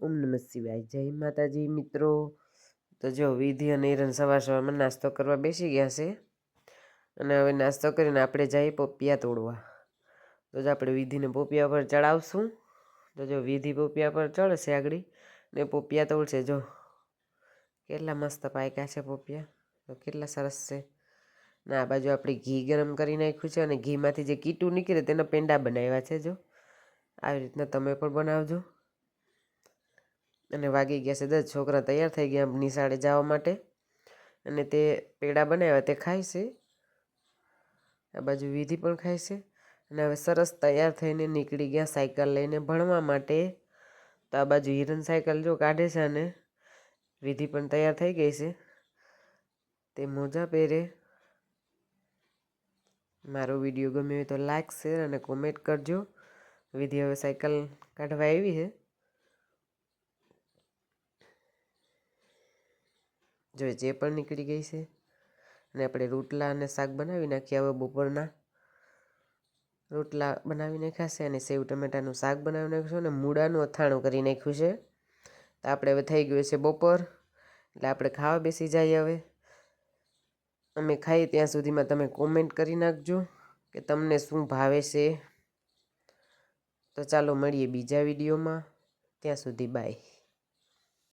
ઓમ નમઃ શિવાય. જય માતાજી મિત્રો. તો જો વિધિ અને હિરણ સવારમાં નાસ્તો કરવા બેસી ગયા છે અને હવે નાસ્તો કરીને આપણે જઈએ પોપિયા તોડવા. તો જો આપણે વિધિને પોપિયા પર ચડાવશું. તો જો વિધિ પોપિયા પર ચડશે આગળ ને પોપિયા તોડશે. જો કેટલા મસ્ત પાક્યા છે પોપિયા, તો કેટલા સરસ છે. ને આ બાજુ આપણે ઘી ગરમ કરી નાખ્યું છે અને ઘીમાંથી જે કીટું નીકળે તેના પેંડા બનાવ્યા છે. જો આવી રીતના તમે પણ બનાવજો. અને વાગી ગયા છે 10. છોકરા તૈયાર થઈ ગયા નિશાળે જવા માટે અને તે પેડા બનાવ્યા તે ખાય છે. આ બાજુ વિધિ પણ ખાય છે અને હવે સરસ તૈયાર થઈને નીકળી ગયા સાયકલ લઈને ભણવા માટે. તો આ બાજુ હિરણ સાયકલ જો કાઢે છે અને વિધિ પણ તૈયાર થઈ ગઈ છે. તે મોજા પહેરે. મારો વિડીયો ગમ્યો હોય તો લાઈક, શેર અને કોમેન્ટ કરજો. વિધિ હવે સાયકલ કાઢવા આવી છે. જો જે પણ નીકળી ગઈ છે. અને આપણે રોટલા અને શાક બનાવી નાખીએ. હવે બપોરના રોટલા બનાવી નાખ્યા છે અને સેવ ટમેટાનું શાક બનાવી નાખ્યું છે અને મૂળાનું અથાણું કરી નાખ્યું છે. તો આપણે હવે થઈ ગયું છે બપોર, એટલે આપણે ખાવા બેસી જઈએ. હવે અમે ખાઈએ ત્યાં સુધીમાં તમે કોમેન્ટ કરી નાખજો કે તમને શું ભાવે છે. તો ચાલો મળીએ બીજા વિડીયોમાં. ત્યાં સુધી બાય.